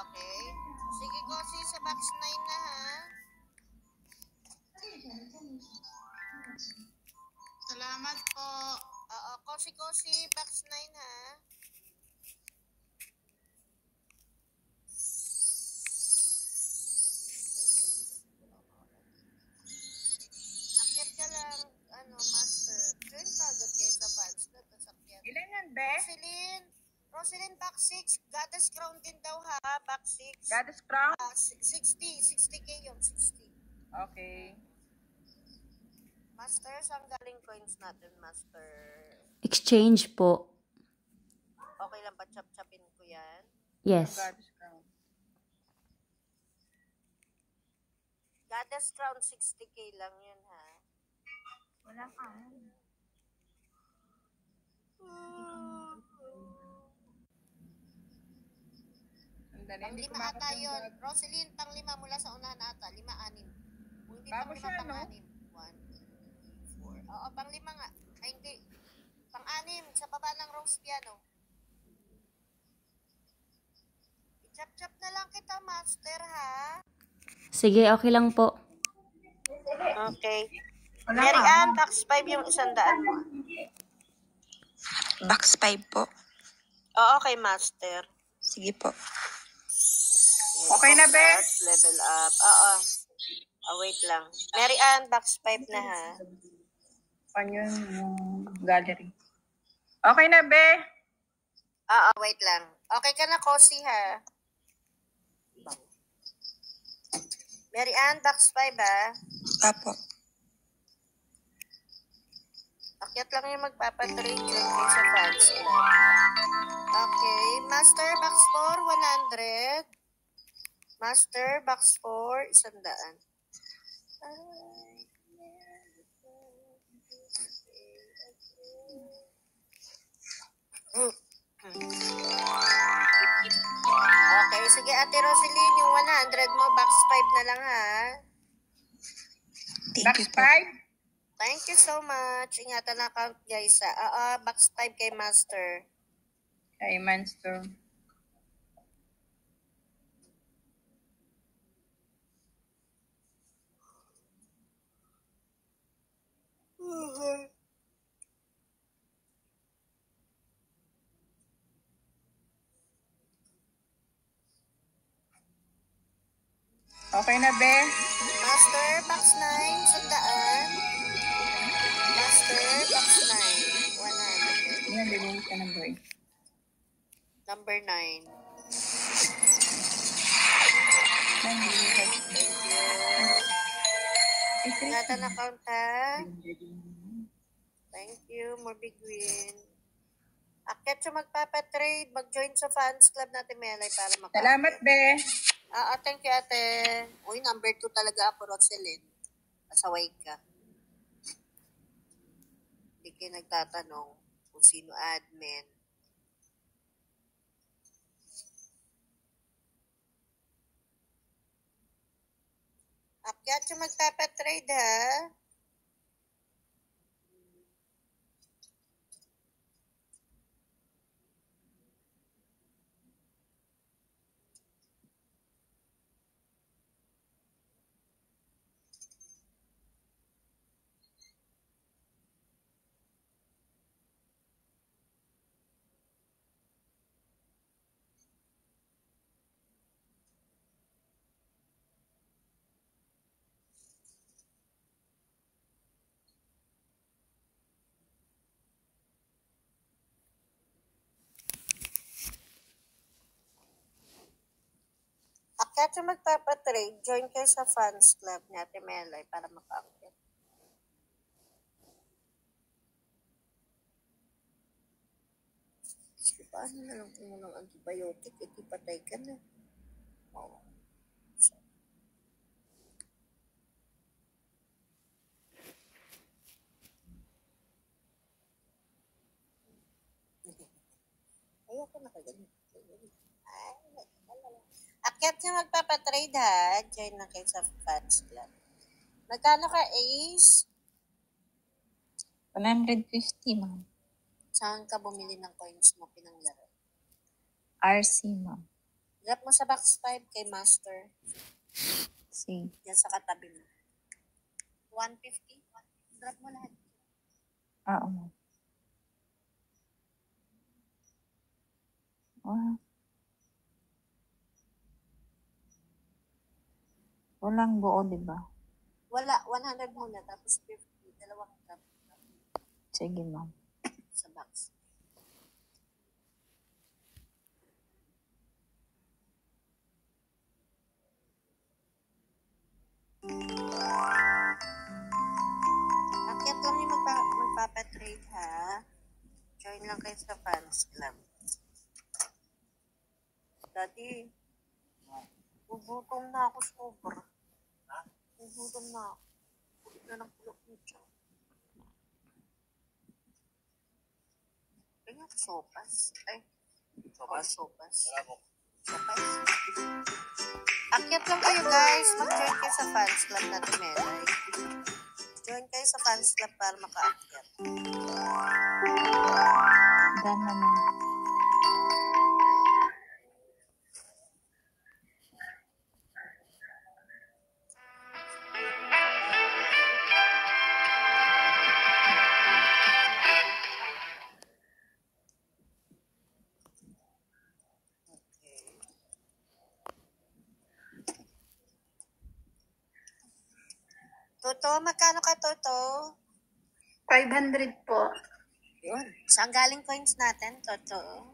Okay. Sige, Kosi, sa box 9 na, ha? Salamat po. Oo, Kosi, box 9, ha? Akyat ka lang, master. Join ka agad kayo sa fans na. Ilan yan, be? Roselyn, box 6. Goddess Crown din daw, ha? Box 6. Goddess Crown? 60K yung 60. Okay. Master, saan galing coins natin, Master? Exchange po. Okay lang ba? Chap-chapin ko yan? Yes. Goddess Crown. Goddess Crown, 60K lang yun, ha? Wala ka. Pang lima ata yun. Roselyn, pang lima mula sa unahan ata. 5, 6. Kung hindi pang lima, pang 6. 1, 2, 3, 4. Oo, pang lima nga. Ay, hindi. Pang 6. Sa baba ng rose piano. I-chap-chap na lang kita, Master, ha? Sige, okay lang po. Okay. Mary Ann, box 5 yung 100 mo. Box 5 po. Oo, okay, Master. Sige po. Okay na, be? Level up. Oo. Wait lang. Mary Ann, box 5 na, ha? Ano yun? Yung gallery. Okay na, be? Oo, wait lang. Okay ka na, Kosi, ha? Mary Ann, box 5, ha? Apo. Akyat lang yung magpapatrade yun kayo sa fans. Okay. Master, box 4, 100. Master, box 4, 100. Okay, sige Ate Roselyn, yung 100 mo, box 5 na lang, ha? Thank you Box po. 5? Thank you so much. Ingatan na account, guys, ha? Box 5 kay Master. Kay Monster. Okay na, be? Master, box 9, 100. Master, box 9, 100. Yan, bilhin ka na, boy. Number 9. Yan, bilhin ka. Thank you. Ingatan na account, ha? Thank you. More big win. Akyat siya magpapatrade. Mag-join sa fans club natin, Melay, para maka. Salamat, be. Thank you, ate. Uy, number 2 talaga ako, Roselyn. Pasaway ka. Hindi kayo nagtatanong kung sino admin. Akyat siya magpapatrade, ha? Akyat siya magpapatrade. Join kayo sa fans club ni Ate Melay para maka-akyat. Paano na lang kung walang antibiotic? Patay ka na. Oo. Ayoko na kagano. Akyat siya magpapatrade, ha? Join na kayo sa fans club. Magkano ka, Ace? 150, ma'am. Saan ka bumili ng coins mo pinanglaro? RC, ma'am. Drop mo sa box 5 kay Master. Sige. Yan sa katabi mo. 150. Drop mo lahat. Oo, ma'am. Walang buo, di ba? Wala, 100 muna, tapos 50. Dalawang drop Sige, ma'am. sa box. Akyat lang yung magpapatrade ha. Join lang kayo sa fans club. Daddy, gugutom na ako sobra. Gugutom na ako. Kulit na ng kulok nito. Kaya sopas. Ay, sopas. Sopas. Akyat lang kayo guys. Mag-join kayo sa fans club na Tumelay. Join kayo sa fans club para maka-akyat. Done na, ma'am. Toto, magkano ka Toto? 500 po. Yun. Saan galing coins natin, Toto?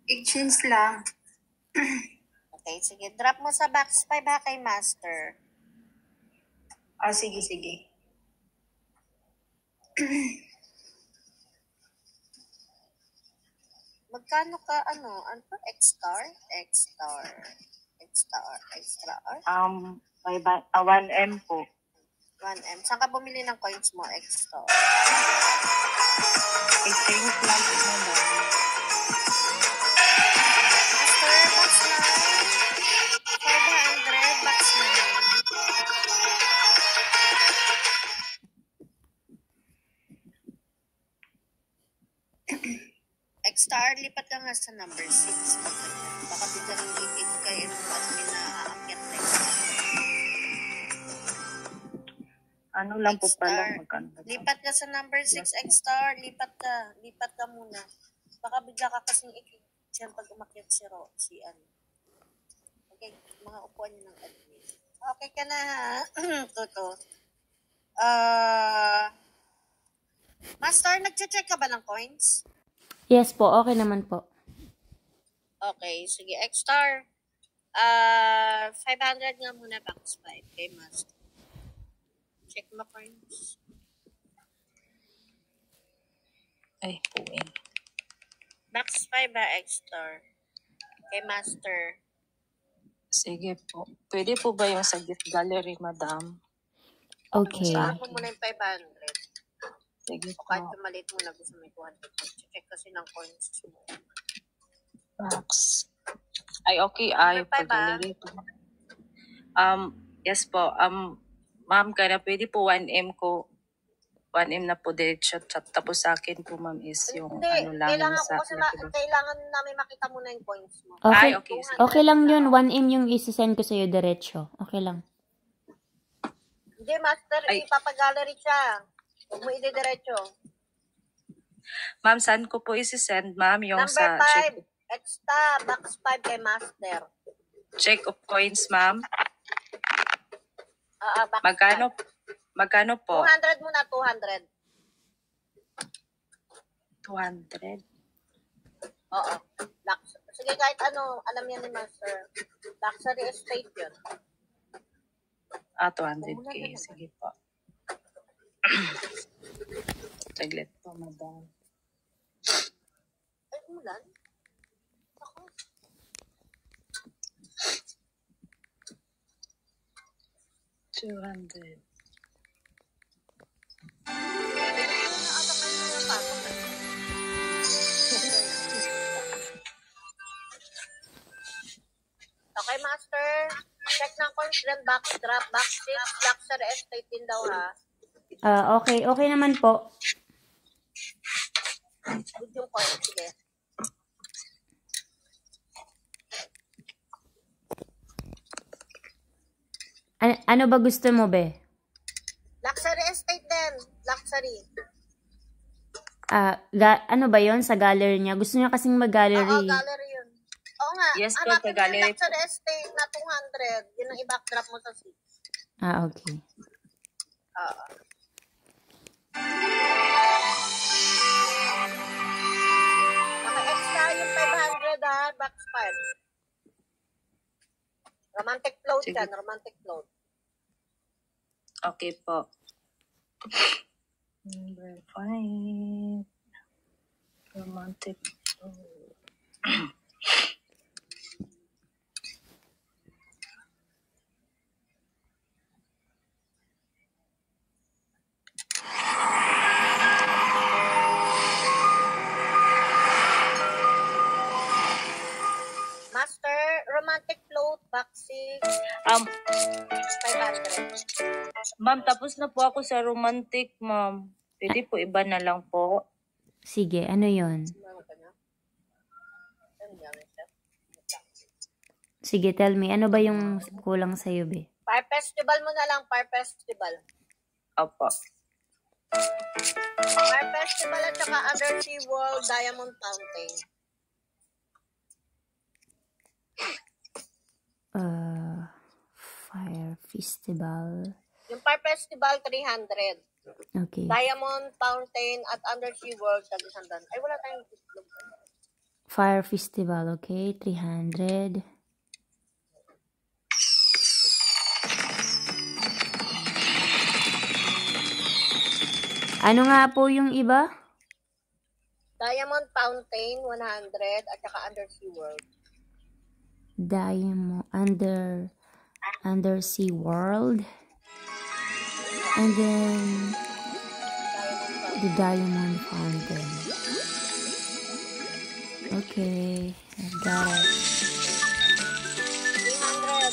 Exchange lang. Okay, sige. Drop mo sa box 5 ha kay Master. Sige, sige. Magkano ka, ano to? X-star? X-star. X-star. Extra R? 1M po. 1M. Saan ka bumili ng coins mo, X-star? Exchange lang po, madam. Master, box 9. 500, box 9. X-star, lipat ka nga sa number 6. Baka biglang ikik kayo ng admin na aakyat na Ano lang po pala, X-star. magkano? Lipat ka sa number 6, X-star. Lipat ka. Lipat ka muna. Baka bigla ka kasing ikik. Diyan pag umakyat si ano. Okay, mga upuan niyo ng admin. Okay ka na ha? Toto. Master, nag-check ka ba ng coins? Yes po, okay naman po. Okay, sige. X-star. 500 nga muna, box 5. Kay Master. Check mo coins. Ay, puwing. Box 5 ba, X-star? Kay Master. Sige po. Pwede po ba yung sa gift gallery, madam? Okay. Saan mo muna yung 500? Sige O po. kahit tumalit mo na gusto may 200. Check kasi ng coins mo. Box. Ay, okay. Ay, Number 5 ba? gallery po. Yes po. Ma'am, kaya pwede po 1M ko. 1M na po diretso. Tapos sa akin po, ma'am, is yung Hindi, ano lang. kailangan Yung ko kasi kailangan namin makita muna yung coins mo. Okay. Ay, okay. Okay lang yun. 1M yung isi-send ko sa'yo diretso. Okay lang. Hindi, Master, Ay. ipapagallery siya. Huwag mo ide-diretso. Ma'am, saan ko po isi-send, ma'am? Yung Number sa 5, extra, box 5 kay Master. check of coins, ma'am. Box Magkano 5. po? 200 muna, 200. 200. Oo. Sige, kahit ano, alam yan ni Master. Luxury estate yun. 200K. Sige po. Saglit po, madam. Ay, umulan? Ako. $200. Okay, Master. Check ng coins din, box drop, box 6, luxury estate din daw ha. Okay. Okay naman po. Good yung coins, sige. Ano ba gusto mo, be? Luxury estate din. Luxury. Ano ba yon sa gallery niya? Gusto niya kasing Oo, mag-gallery. gallery yun. Oo nga. Yes po, Hanapin mo yung gallery po. luxury estate na 200. Yun ang i-backdrop mo sa 6. Okay. Oo. Naka-extra yung 500 ha. Box 5. Romantic float Sige. yan. Romantic float. Okay po. Number 5. Romantic. Master, romantic float, box 6, 500. Ma'am, tapos na po ako sa romantic, ma'am. Pwede po iba na lang po. Sige, ano yon? Sige, tell me. Ano ba yung kulang sa'yo, be? Fire festival mo na lang, fire festival. Opo. Fire festival at saka Undersea World Diamond Fountain. Fire Festival. Yung fire festival, 300. Okay. Diamond Fountain at Undersea World, 100. Ay, wala tayong itlog. Fire Festival, okay. 300. Ano nga po yung iba? Diamond Fountain, 100. At saka Undersea World. Diamond Undersea World. And then the Diamond Fountain. Okay, I got it. 300.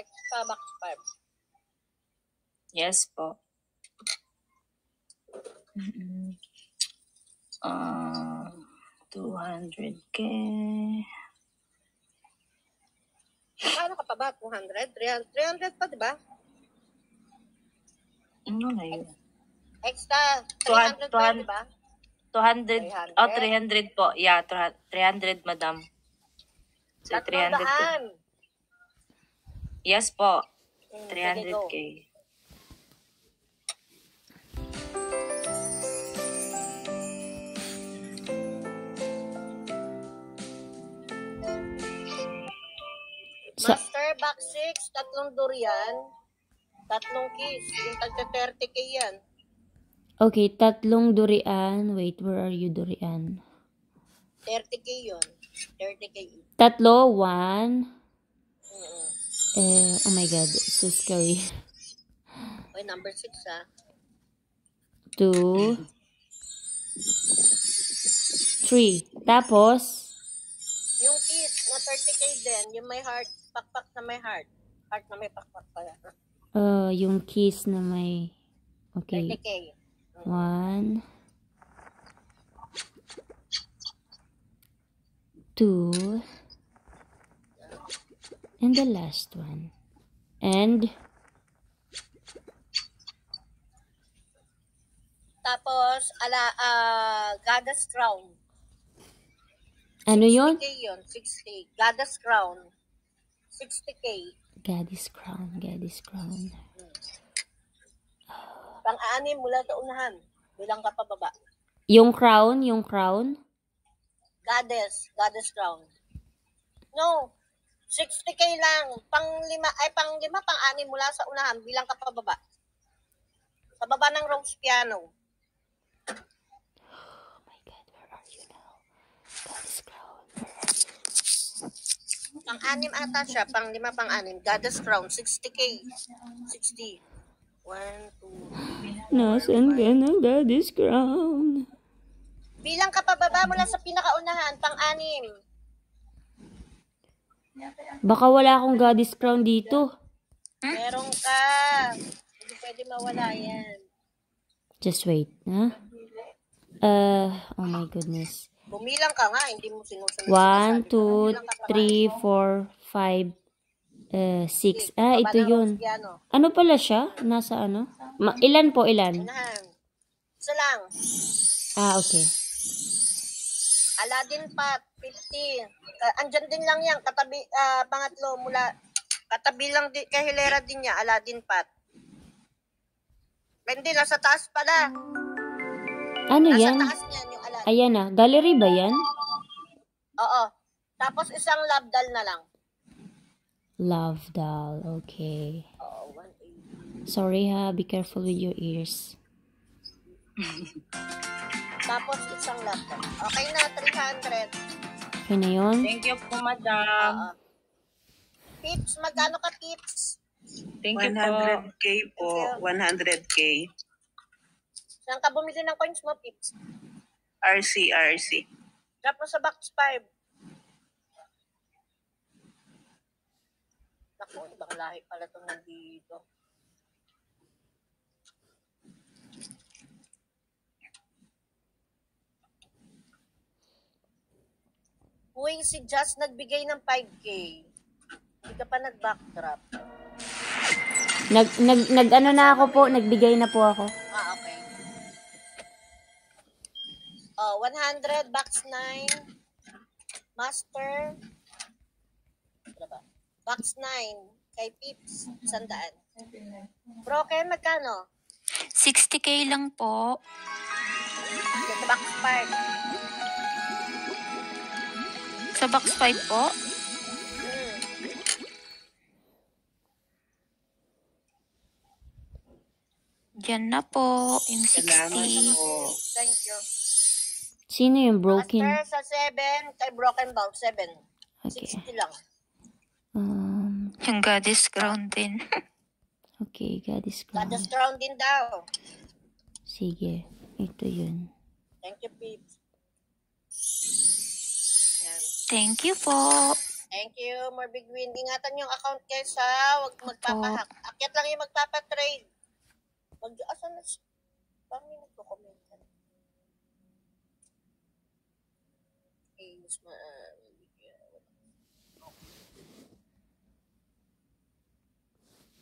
Extra box 5. Yes po. 200K. Paano ka pa ba? 200? 300 pa, di ba? Ano na yun? Extra 300 pa, di ba? 200. 300. Oh, 300 po. Yeah, 300, madam. So, 300 po. 300. Yes po. Sige, 300K. Master box 6, 3 durian, 3 kiss. Yung tagka 30k yan. Okay, 3 durian. Wait, where are you, durian? 30k yun. 30k. 3, 1. Oh my God, so scary. Okay, number 6 ha. 2, 3. Tapos, Yung kiss na 30k din, yung may heart, pakpak na may heart. Heart na may pakpak pala. yung kiss na may... Okay. 30k. 1, 2, and the last one. And, Tapos, Goddess Crown. ano yun? 60k yun, 60. Goddess Crown. 60k. Goddess Crown, Goddess Crown. Pang-anim mula sa unahan. Bilang ka pababa. Yung crown, yung crown. Goddess Crown. No, 60k lang. Pang-lima, pang-anim mula sa unahan. Bilang ka pababa. Sa baba ng Rose Piano. Oh my God, where are you now? Goddess Crown. Pang-anim ata siya. Pang-lima, pang-anim. Goddess Crown. 60k. 60. 1, 2, 3. Nasaan ka na, Goddess Crown? Bilang ka pababa mula sa pinakaunahan. Pang-anim. Baka wala akong Goddess Crown dito. Meron ka. Hindi pwede mawala yan. Just wait, ha? Oh my goodness. Bumilang ka nga. Hindi mo sinusunod. 1, 2, 3, 4, 5. 6. Baba Ito ng Rose yun. Piano. Ano pala siya? Nasa ano? Ilan po, ilan? Unahan. Isa lang. Okay. Aladdin Pat, 50. Andyan din lang yan. Katabi, pangatlo mula. Katabi lang din, kay Hilera din niya. Aladdin Pat. Hindi, nasa taas pala. Ano Nasa yan? taas niyan yung Aladdin. Ayan na. Gallery ba yan? Oo. Tapos isang labdal na lang. Love doll. Okay. Oo, 180. Sorry ha. Be careful with your ears. Tapos isang labdal. Okay na, 300. Okay na yun? Thank you po, madam. Oo. Pips, magkano ka, Pips? Thank you po. 100K po. 100K. Saan ka bumili ng coins mo, Pips? RC. Tapos sa box 5. Naku, ibang lahi pala itong nandito. Uy, si Just nagbigay ng 5K. Hindi ka pa nag-backdrop. Ano na ako po? Nagbigay na po ako. Okay. 100, box 9. Master. Ano ba? Box 9. Kay Pips, 100. Broken, magkano? 60K lang po. Sa box 5. Sa box 5 po. Diyan na po, yung Salamat 60. po. Thank you. Sino yung broken? Master sa 7, kay Broken Bound 7. Okay. 60 lang. Yung Goddess Crown din. Okay, God is crown. Goddess Crown din daw. Sige. Ito yun. Thank you, Pips. Yan. Thank you po. Thank you, more big win. Ingatan yung account kaysa huwag magpapahack. Akyat lang yung magpapatrade. Asan na siya? Parang yung nagko-comment ka na. Okay, mas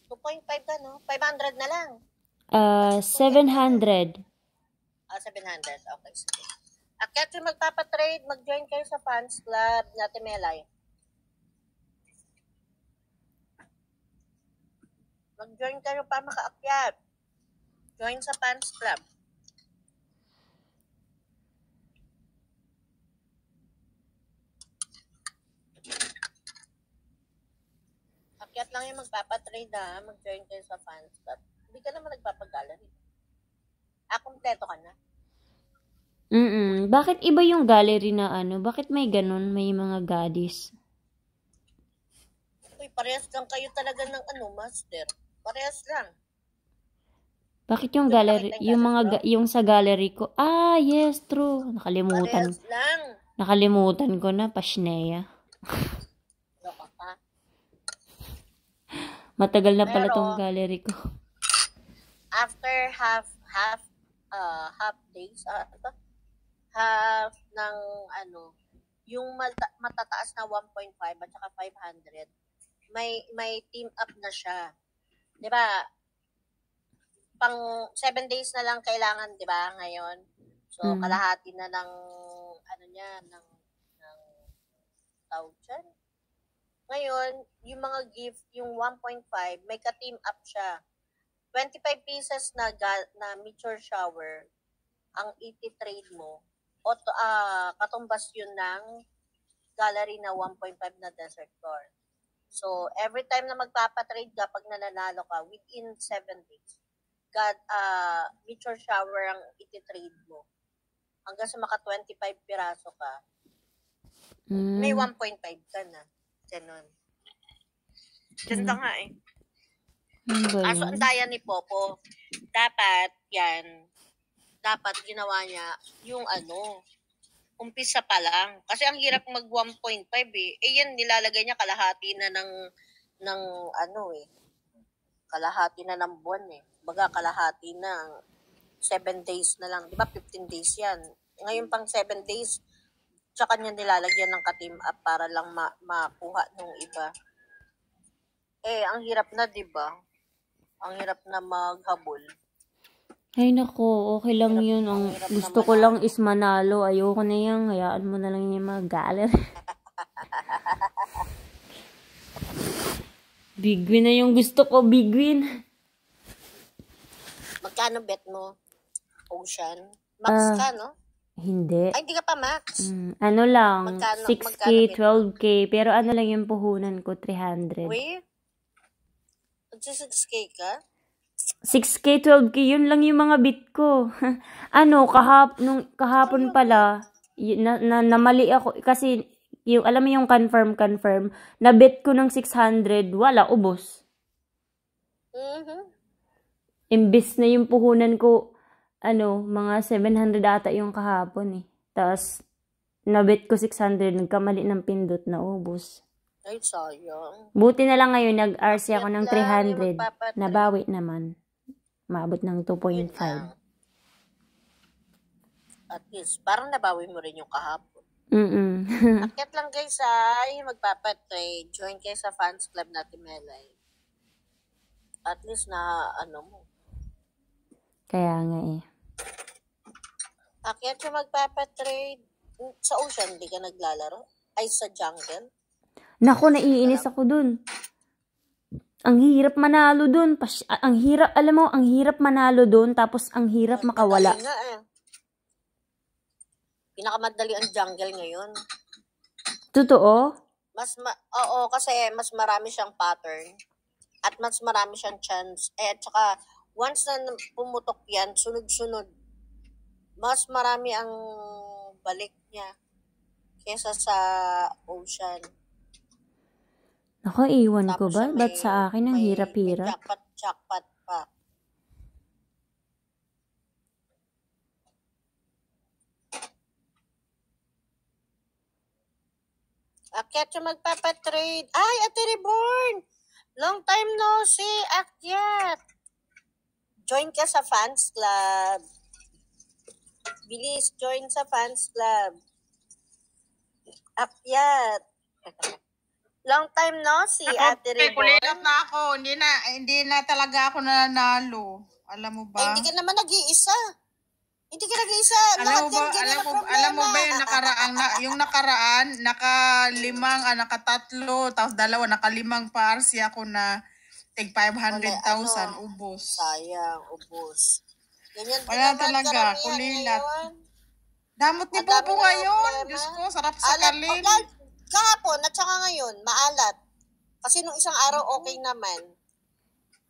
2.5 ka, no? 500 na lang. 700. 700. Okay, sige. Akyat yung magpapatrade, mag-join kayo sa fans club natin Melay. Mag-join kayo pa makaakyat. Join sa fans club. Akyat lang yung magpapatrade ha. Mag-join kayo sa fans club. Hindi ka naman nagpapag-gallery. Kompleto ka na. Bakit iba yung gallery na ano? Bakit may ganun? May mga goddess. Uy, parehas lang kayo talaga ng master. Parehas lang. Bakit yung Yung gallery, nakita yung yung mga goddess, yung sa gallery ko? Yes, true. Nakalimutan. Parehas lang. Nakalimutan ko na, Pashnea. Loko ka. Matagal na pala Pero, tong gallery ko. After half days, half ng yung matataas na 1.5 at saka 500, may team up na siya. 'Di ba? Pang 7 days na lang kailangan, 'di ba, ngayon? So kalahati na ng ng tawag dyan. Ngayon, yung mga gift, yung 1.5, may ka-team up siya. 25 pieces na meteor shower ang iti-trade mo. O katumbas yun ng gallery na 1.5 na desert tour. So, every time na magpapatrade ka, pag nananalo ka, within 7 days, meteor shower ang iti-trade mo. Hanggang sa maka 25 piraso ka, may 1.5 ka na. Ganon. Ganda nga eh. Kaso ang daya ni Popo, dapat ginawa niya yung umpisa pa lang. Kasi ang hirap mag 1.5 eh. Yan, nilalagay niya kalahati na ng kalahati na ng buwan eh. Baga kalahati na 7 days na lang. Di ba 15 days yan? Ngayon pang 7 days, sa kanya nilalagyan ng ka-team up para lang makuha nung iba. ang hirap na, di ba? Ang hirap na maghabol. Ay nako, okay lang yun. Ang hirap gusto ko lang is manalo. Ayoko na yan. Hayaan mo na lang yung mga gallery. Big win na yung gusto ko, big win. Magkano bet mo? Ocean? Max ka, no? Hindi. Ay, hindi ka pa max. Ano lang, Magkano- 6K, magkano bit? 12K. Pero ano lang yung puhunan ko, 300. Uy? Magsi-6K ka? 6K, 12K, yun lang yung mga bit ko. Ano, nung kahapon pala, namali ako. Kasi, yung, alam mo yung confirm, na bet ko ng 600, wala, ubos. Imbis na yung puhunan ko, mga 700 ata yung kahapon eh. Tapos, nabet ko 600, nagkamali ng pindot na ubos. Ay, sayang. Buti na lang ngayon, nag-RC ako ng Yan lang, yung 300. magpapatry. Nabawi naman. Maabot ng 2.5. At least, parang nabawi mo rin yung kahapon. Akyat lang guys ay magpapatrade. Join kayo sa fans club natin Melay. At least na mo. Kaya nga eh. Akyat yung magpapatrade. Sa ocean, di ka naglalaro? Ay, sa jungle? Naku, naiinis ako dun. Ang hirap manalo dun. Ang hirap, alam mo, ang hirap manalo dun, tapos ang hirap makawala. Madali nga eh. Pinakamadali ang jungle ngayon. Totoo? Oo, kasi mas marami siyang pattern. At mas marami siyang chance. At saka, once na pumutok yan, sunod-sunod, mas marami ang balik niya kesa sa ocean. Naku, iwan ko Tapos ba? siya Ba't sa akin ang may hirap-hirap? jackpot pa. Akyat yung magpapatrade. Ay, Ate Reborn! Long time no see, Akyat! Join ka sa fans club. Bilis, join sa fans club. Akyat! Long time no see, Ate Reborn. Kulilat na ako. Hindi na talaga ako nanalo. Alam mo ba? Ay, hindi ka naman nag-iisa. Hindi ka nag-iisa. Alam mo ba yung nakaraan, nakatatlo, tapos dalawa, nakalimang parsi ako na tig 500,000, ubos. Sayang, ubos. Ganyan Wala naman talaga, karamihan kulilat. ngayon. Damot ni Ang dami Bobo na ngayon. problema. Diyos ko, sarap sa kalin. Kahapon at saka ngayon, maalat. Kasi nung isang araw, okay naman.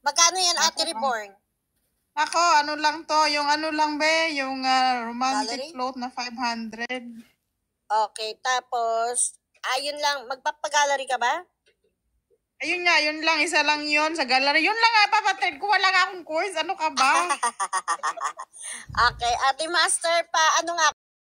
Magkano yan, Ate Reborn? Ako, ano lang to, yung romantic Gallery? float na 500. Okay, tapos, ayun lang, magpapagallery ka ba? Ayun nga, yun lang, isa lang yun sa gallery. Yun lang nga, papatrade ko, wala nga akong course. Ano ka ba? Okay, Ate Master pa, ano nga